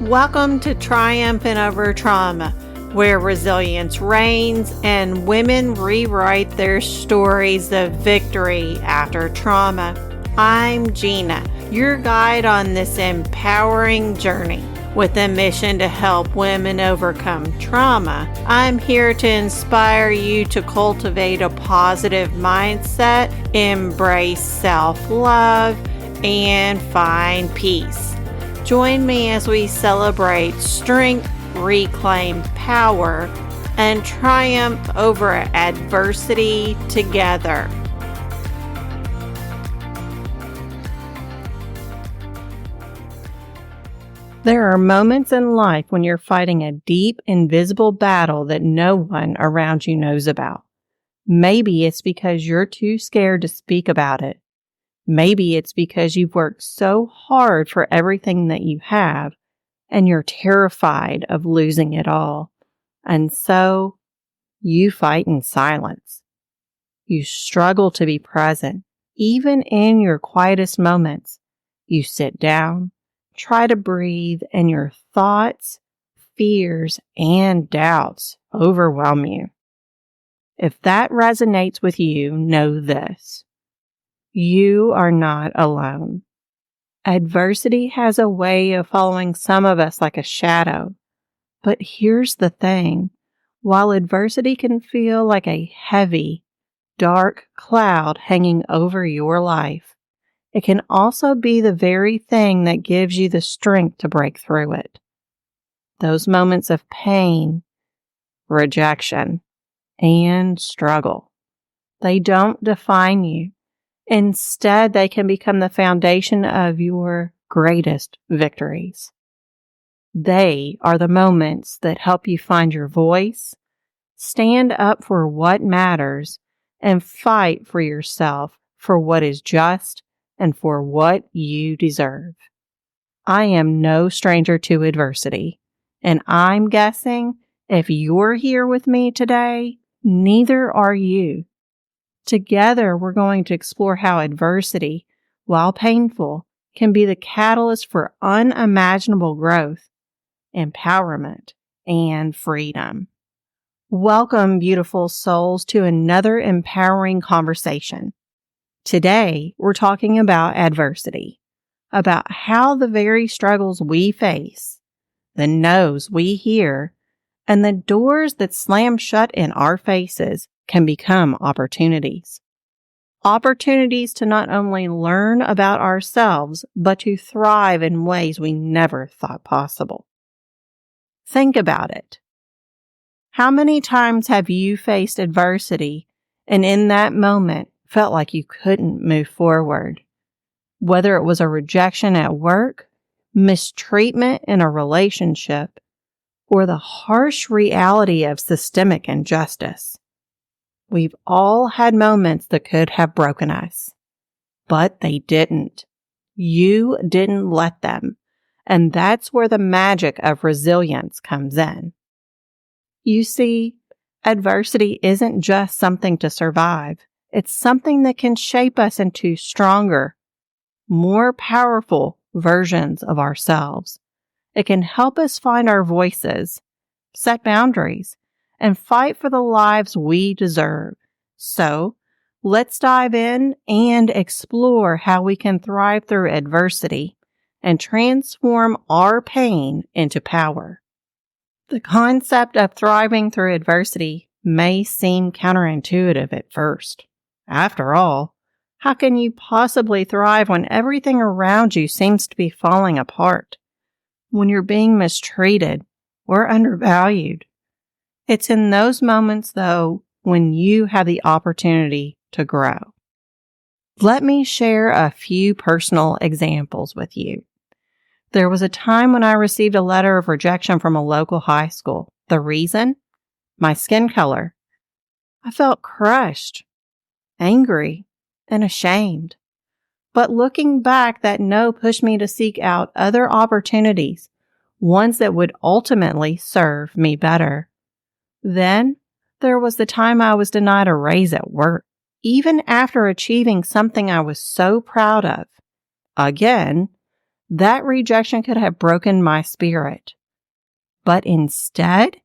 Welcome to Triumphant Over Trauma, where resilience reigns and women rewrite their stories of victory after trauma. I'm Gina, your guide on this empowering journey. With a mission to help women overcome trauma, I'm here to inspire you to cultivate a positive mindset, embrace self-love, and find peace. Join me as we celebrate strength, reclaim power, and triumph over adversity together. There are moments in life when you're fighting a deep, invisible battle that no one around you knows about. Maybe it's because you're too scared to speak about it. Maybe it's because you've worked so hard for everything that you have, and you're terrified of losing it all. And so, you fight in silence. You struggle to be present, even in your quietest moments. You sit down, try to breathe, and your thoughts, fears, and doubts overwhelm you. If that resonates with you, know this. You are not alone. Adversity has a way of following some of us like a shadow. But here's the thing. While adversity can feel like a heavy, dark cloud hanging over your life, it can also be the very thing that gives you the strength to break through it. Those moments of pain, rejection, and struggle, they don't define you. Instead, they can become the foundation of your greatest victories. They are the moments that help you find your voice, stand up for what matters, and fight for yourself for what is just and for what you deserve. I am no stranger to adversity, and I'm guessing if you're here with me today, neither are you. Together, we're going to explore how adversity, while painful, can be the catalyst for unimaginable growth, empowerment, and freedom. Welcome, beautiful souls, to another empowering conversation. Today, we're talking about adversity, about how the very struggles we face, the no's we hear, and the doors that slam shut in our faces can become opportunities. Opportunities to not only learn about ourselves, but to thrive in ways we never thought possible. Think about it. How many times have you faced adversity and in that moment felt like you couldn't move forward? Whether it was a rejection at work, mistreatment in a relationship, or the harsh reality of systemic injustice. We've all had moments that could have broken us, but they didn't. You didn't let them, and that's where the magic of resilience comes in. You see, adversity isn't just something to survive. It's something that can shape us into stronger, more powerful versions of ourselves. It can help us find our voices, set boundaries, and fight for the lives we deserve. So, let's dive in and explore how we can thrive through adversity and transform our pain into power. The concept of thriving through adversity may seem counterintuitive at first. After all, how can you possibly thrive when everything around you seems to be falling apart? When you're being mistreated or undervalued? It's in those moments, though, when you have the opportunity to grow. Let me share a few personal examples with you. There was a time when I received a letter of rejection from a local high school. The reason? My skin color. I felt crushed, angry, and ashamed. But looking back, that no pushed me to seek out other opportunities, ones that would ultimately serve me better. Then, there was the time I was denied a raise at work, even after achieving something I was so proud of. Again, That rejection could have broken my spirit. But instead,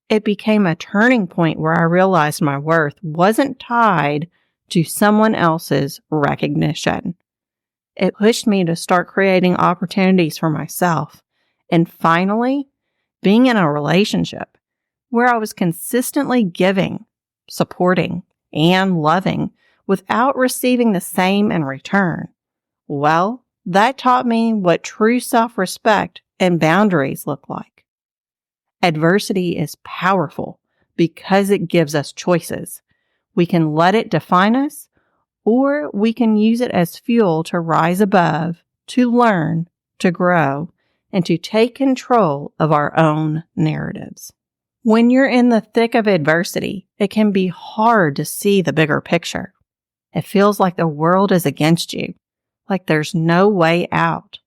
it became a turning point where I realized my worth wasn't tied to someone else's recognition. It pushed me to start creating opportunities for myself. And finally, being in a relationship where I was consistently giving, supporting, and loving without receiving the same in return. Well, that taught me what true self-respect and boundaries look like. Adversity is powerful because it gives us choices. We can let it define us, or we can use it as fuel to rise above, to learn, to grow, and to take control of our own narratives. When you're in the thick of adversity, it can be hard to see the bigger picture. It feels like the world is against you, like there's no way out.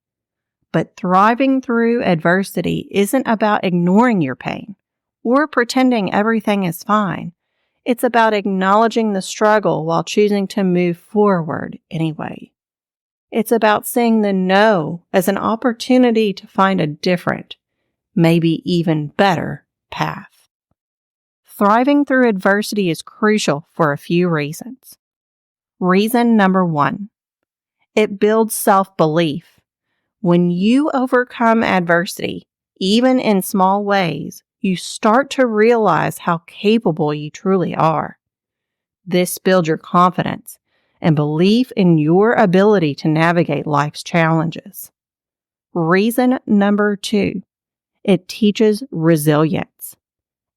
But thriving through adversity isn't about ignoring your pain or pretending everything is fine. It's about acknowledging the struggle while choosing to move forward anyway. It's about seeing the no as an opportunity to find a different, maybe even better path. Thriving through adversity is crucial for a few reasons. Reason number 1, it builds self-belief. When you overcome adversity, even in small ways, you start to realize how capable you truly are. This builds your confidence and belief in your ability to navigate life's challenges. Reason number 2, it teaches resilience.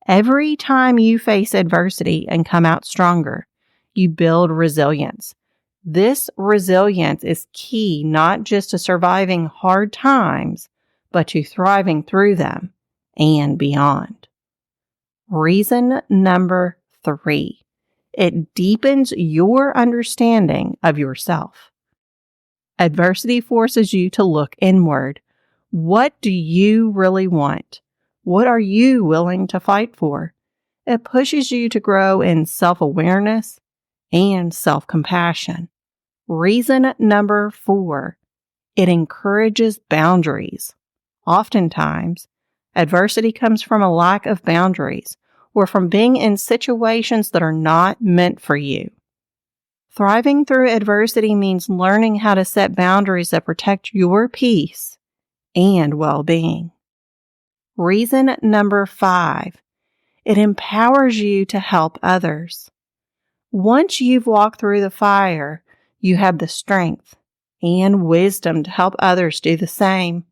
Every time you face adversity and come out stronger, you build resilience. This resilience is key not just to surviving hard times, but to thriving through them and beyond. Reason number 3, it deepens your understanding of yourself. Adversity forces you to look inward. What do you really want? What are you willing to fight for? It pushes you to grow in self-awareness and self-compassion. Reason number 4, it encourages boundaries. Oftentimes, adversity comes from a lack of boundaries or from being in situations that are not meant for you. Thriving through adversity means learning how to set boundaries that protect your peace and well-being. Reason number 5, it empowers you to help others. Once you've walked through the fire, you have the strength and wisdom to help others do the same.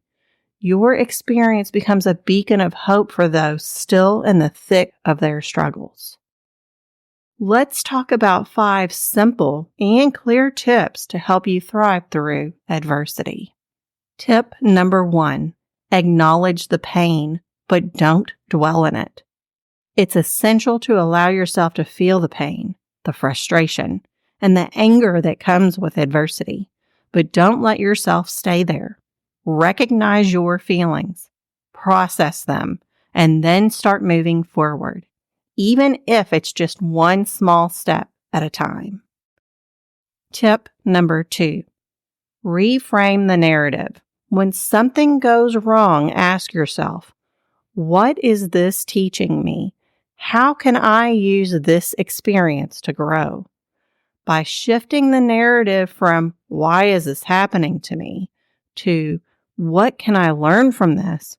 Your experience becomes a beacon of hope for those still in the thick of their struggles. Let's talk about 5 simple and clear tips to help you thrive through adversity. Tip number 1, acknowledge the pain, but don't dwell in it. It's essential to allow yourself to feel the pain, the frustration, and the anger that comes with adversity, but don't let yourself stay there. Recognize your feelings, process them, and then start moving forward, even if it's just one small step at a time. Tip number 2, reframe the narrative. When something goes wrong, ask yourself, what is this teaching me? How can I use this experience to grow? By shifting the narrative from, why is this happening to me, to, what can I learn from this?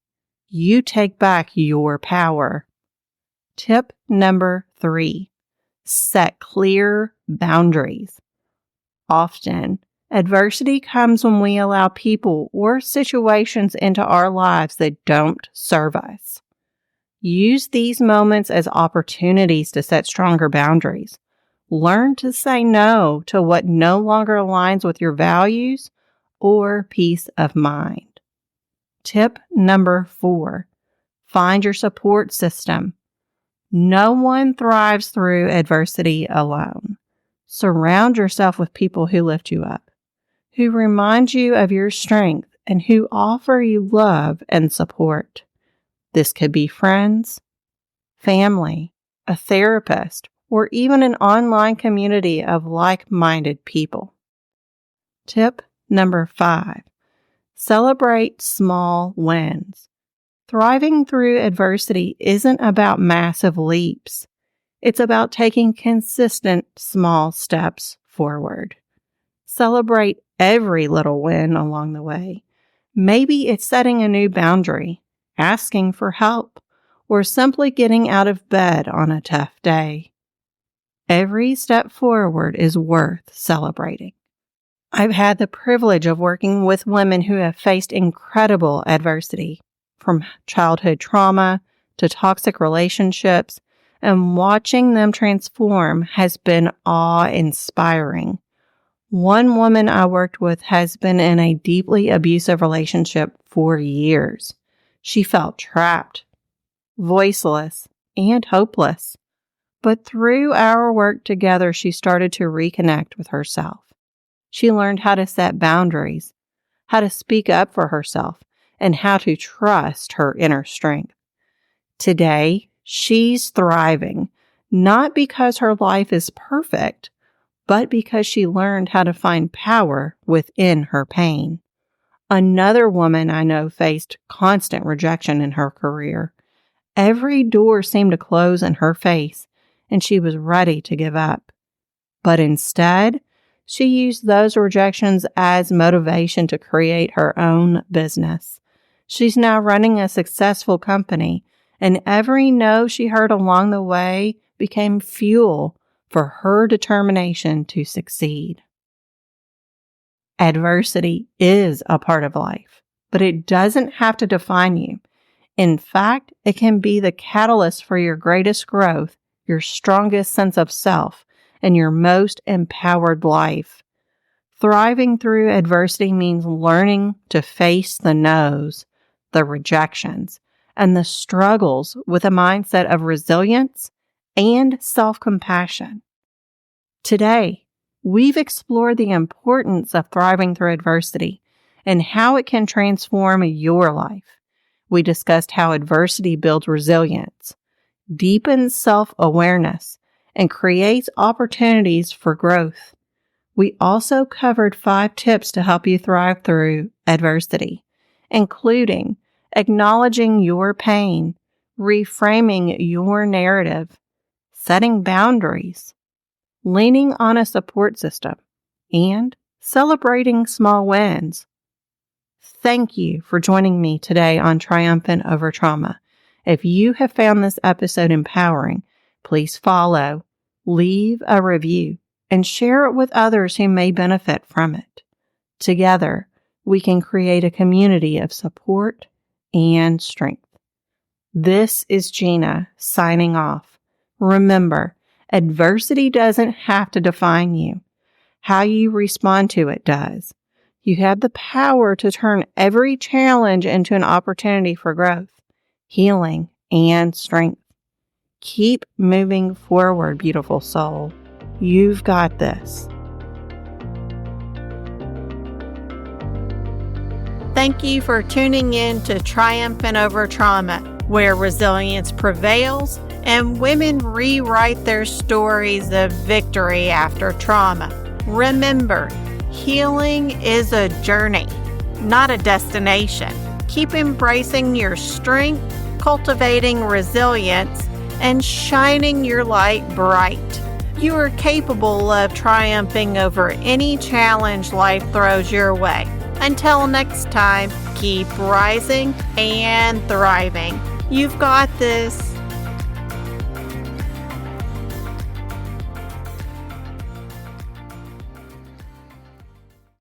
You take back your power. Tip number 3, set clear boundaries. Often, adversity comes when we allow people or situations into our lives that don't serve us. Use these moments as opportunities to set stronger boundaries. Learn to say no to what no longer aligns with your values or peace of mind. Tip number 4, find your support system. No one thrives through adversity alone. Surround yourself with people who lift you up, who remind you of your strength, and who offer you love and support. This could be friends, family, a therapist, or even an online community of like-minded people. Tip number 5, Celebrate small wins. Thriving through adversity isn't about massive leaps. It's about taking consistent small steps forward. Celebrate every little win along the way. Maybe it's setting a new boundary, asking for help, or simply getting out of bed on a tough day. Every step forward is worth celebrating. I've had the privilege of working with women who have faced incredible adversity, from childhood trauma to toxic relationships, and watching them transform has been awe-inspiring. One woman I worked with has been in a deeply abusive relationship for years. She felt trapped, voiceless, and hopeless. But through our work together, she started to reconnect with herself. She learned how to set boundaries, how to speak up for herself, and how to trust her inner strength. Today, she's thriving, not because her life is perfect, but because she learned how to find power within her pain. Another woman I know faced constant rejection in her career. Every door seemed to close in her face, and she was ready to give up. But instead, she used those rejections as motivation to create her own business. She's now running a successful company, and every no she heard along the way became fuel for her determination to succeed. Adversity is a part of life, but it doesn't have to define you. In fact, it can be the catalyst for your greatest growth, your strongest sense of self, and your most empowered life. Thriving through adversity means learning to face the no's, the rejections, and the struggles with a mindset of resilience and self-compassion. Today, we've explored the importance of thriving through adversity and how it can transform your life. We discussed how adversity builds resilience, deepens self-awareness, and creates opportunities for growth. We also covered 5 tips to help you thrive through adversity, including acknowledging your pain, reframing your narrative, setting boundaries, leaning on a support system, and celebrating small wins. Thank you for joining me today on Triumphant Over Trauma. If you have found this episode empowering, please follow, leave a review, and share it with others who may benefit from it. Together, we can create a community of support and strength. This is Gina signing off. Remember, adversity doesn't have to define you. How you respond to it does. You have the power to turn every challenge into an opportunity for growth, healing, and strength. Keep moving forward, beautiful soul. You've got this. Thank you for tuning in to Triumphant Over Trauma, where resilience prevails and women rewrite their stories of victory after trauma. Remember, healing is a journey, not a destination. Keep embracing your strength, cultivating resilience, and shining your light bright. You are capable of triumphing over any challenge life throws your way. Until next time, keep rising and thriving. You've got this.